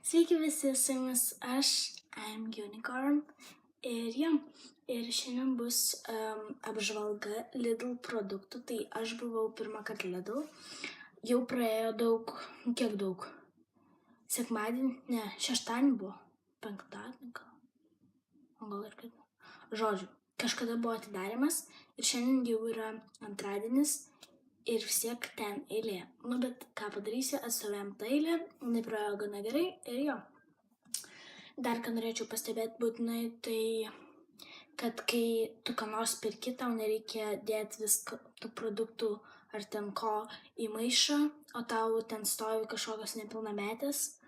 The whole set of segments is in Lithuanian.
Sveiki visi, su jumis aš, I'm Unicorn. Ir šiandien bus apžvalga Lidl produktų. Tai aš buvau pirmą kartą Lidl. Jau praėjo daug, kiek daug? Sekmadienį, ne, šeštadienį buvo, penktadienį gal ir kaip. Žodžiu, kažkada buvo atidarimas ir šiandien jau yra antradienis. Ir vis tiek ten eilė. Bet ką padarysi, atstovėjom tą eilę, nepraėjo gana gerai ir jo. Dar ką norėčiau pastebėti būtinai, tai kad kai tu ką nors perki, tau nereikia dėti viską, tų produktų ar ten ko į maišą, o tau ten stovi kažkokios nepilnametės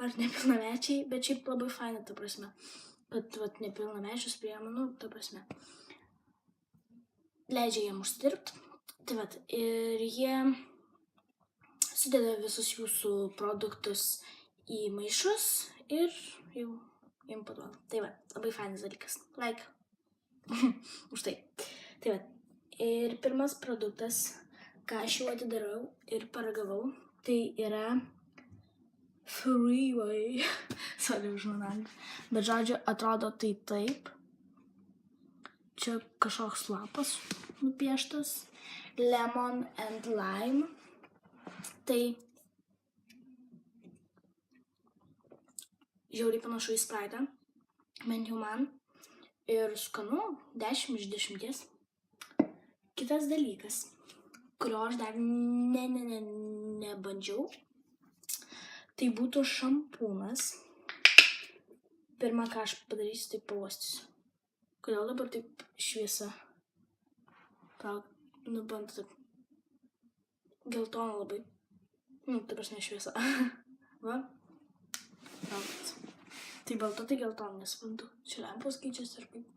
ar nepilnamečiai, bet šiaip labai faina, ta prasme, kad nepilnamečius priema, ta prasme, leidžia jiem uždirbti. Tai ir jie sudeda visus jūsų produktus į maišus ir jau jums paduoda. Tai labai fainas dalykas. Like. Už tai. Tai ir pirmas produktas, ką aš jau atidarau ir paragavau, tai yra Freeway. Sorry už žurnalį. Bet žodžiu, atrodo tai taip. Čia kažkoks lapas nupieštas. Lemon and lime. Tai žiauriai panašu į Sprite'ą, bent jau man. Ir skanu, 10 iš 10. Kitas dalykas, kurio aš dar nebandžiau, tai būtų šampūnas. Pirmą, ką aš padarysiu, tai pauostysiu. Kodėl dabar taip šviesa? Bando taip geltona labai. Tai prasme šviesa. Va. Tai balta, tai geltona, nesuprantu. Čia lempos keičiasi ir kaip.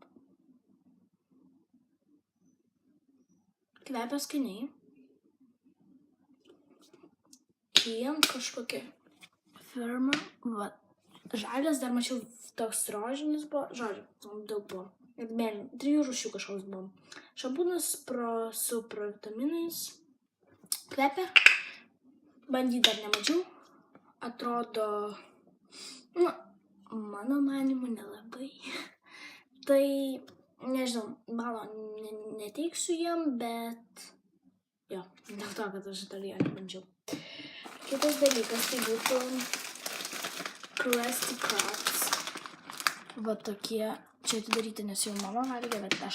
Kvepia skaniai. Kien kažkokia firma. Va. Žalias dar mačiau toks rožinis buvo. Žodžiu, daug buvo. Ir 3 rūšių kažkoks buvo. Šampūnas su provitaminais. Kvepia. Bandyt dar nemačiau. Atrodo, mano manimu nelabai. Tai, nežinau, balo neteiksiu jam, bet jo, dėl to, kad aš Italiją nebandžiau. Kitas dalykas tai būtų Krusty Krabs. Va tokie. Čia atidaryti, nes jau mama valgė, bet aš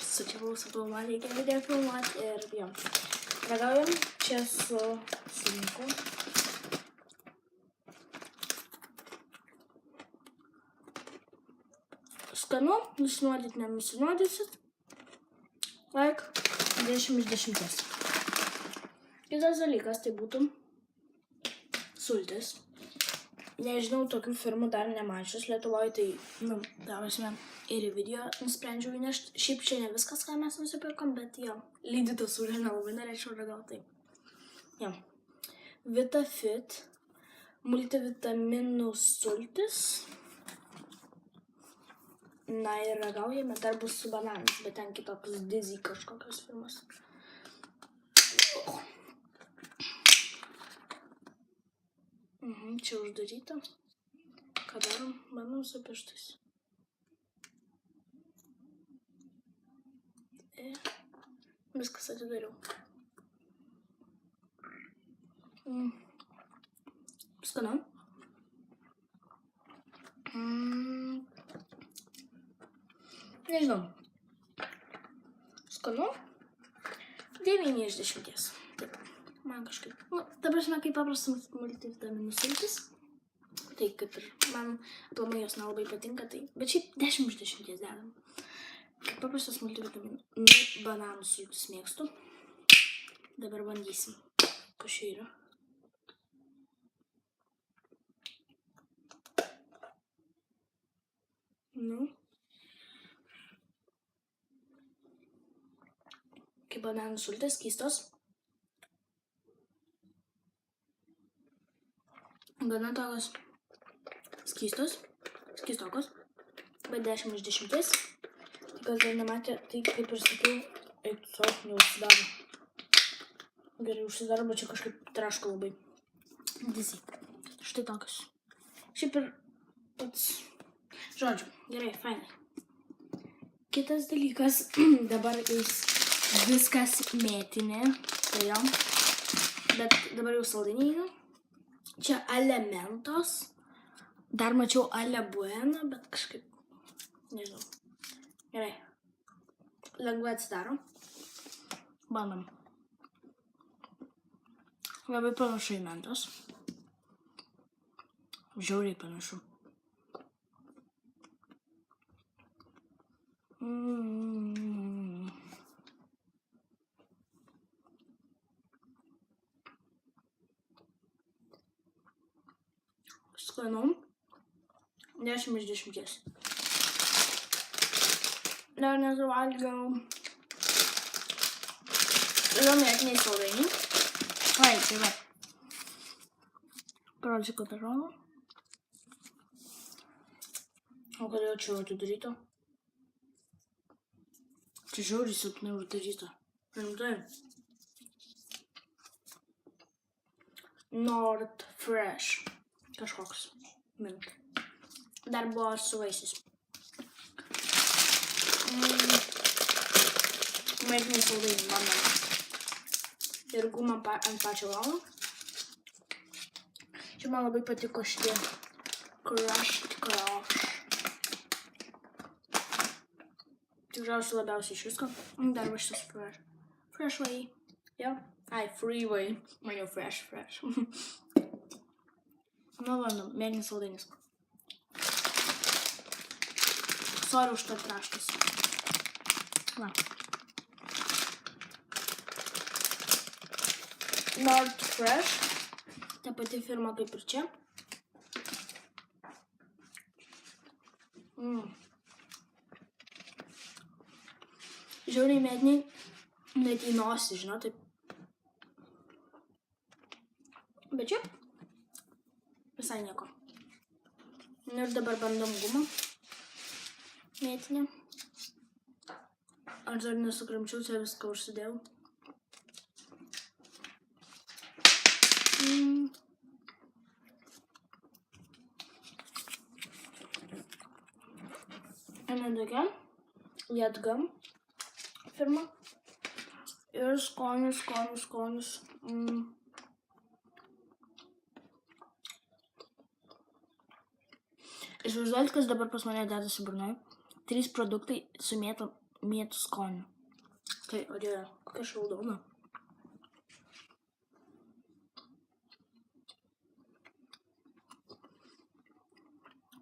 sučiavau, sakau, man reikia video filmuoti ir jo. Ragaujam čia su sunku. Skanu, nusinuodyt, nenusinuodysit. Like, 10 iš 10. Kitas dalykas tai būtų sultis. Nežinau, tokių firmų dar nemačius Lietuvoje, tai, davasime, ir į video nusprendžiau įnešti. Šiaip čia ne viskas, ką mes nusipirkom, bet jo, lydytą sultį nelabai norėčiau ragauti. Jo. VitaFit, multivitaminų sultis. Na ir ragaujame, dar bus su bananas, bet ten kitokios Dizzy kažkokios firmos. Čia uždaryta. Ką darom? Bandom su pirštais. Viskas atidariau. Skanu. Nežinau. Skanu. 9 iš 10. Taip. Man kažkaip, ta prasme, kaip paprastas multivitaminų sultis, tai kaip ir man aplamai jos nelabai patinka, tai, bet šiaip 10 iš 10 dedam. Kaip paprastas multivitaminų bananų sultis mėgstu. Dabar bandysim, kas čia yra. Kaip bananų sultis, keistos. Gana tokios keistokos, bet 10 iš 10. Kas dar nematė, tai kaip ir sakiau, neužsidaro. Gerai užsidaro, bet čia kažkaip traško labai. Dizzy. Štai tokios. Šiaip ir pats. Žodžiu, gerai, fainai. Kitas dalykas, dabar viskas mėtinė, tai jo, bet dabar jau saldainiai. Čia Elementos, dar mačiau Ale Bueno, bet kažkaip, nežinau. Gerai, lengvai atsidaro, bandom. Labai panašu į Mentos, žiauriai panašu. Skanu. 10 iš 10. Dar nesuvalgiau. Yra mėtiniai saldainiai. Ai, tai va. Parodžiu, kad atrodo. O kodėl čia atidaryta? Čia žiauriai silpnai uždaryta. Rimtai. Nord Fresh. Kažkoks mint. Dar buvo su vaisiais. Mėtiniai saldainiai, bandom. Ir guma ant pačio galo. Čia man labai patiko šitie Crushed Crush. Tikriausiai labiausiai iš visko. Dar va šitas Fresh Way. Jo. Ai, Freeway. Man jau Fresh. Nu, bandom, mėginis saldainis. Sorry už tas raštas. Va. Nord Fresh. Ta pati firma kaip ir čia. Žiauriai mėtiniai, net į nosį, žinau, taip. Bet čia visai nieko. Ir dabar bandom gumą mėtinę. Aš dar nesukramčiau, čia viską užsidėjau. Tokia Jadgam firma. Ir skonis. Įsivaizduojat, kas dabar pas mane dedasi burnoj. 3 produktai su mėtų skoniu. Tai, o dieve, kokia šaldona.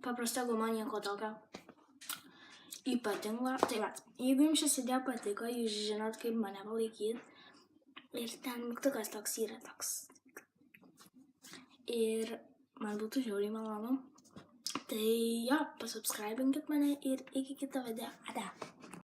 Paprasta guma, nieko tokio ypatingo. Tai va, jeigu jums šis video patiko, jūs žinot, kaip mane palaikyti. Ir ten mygtukas toks yra toks. Ir man būtų žiauriai malonu. Tai jo, pasubscribinkit mane ir iki kito video. Ate.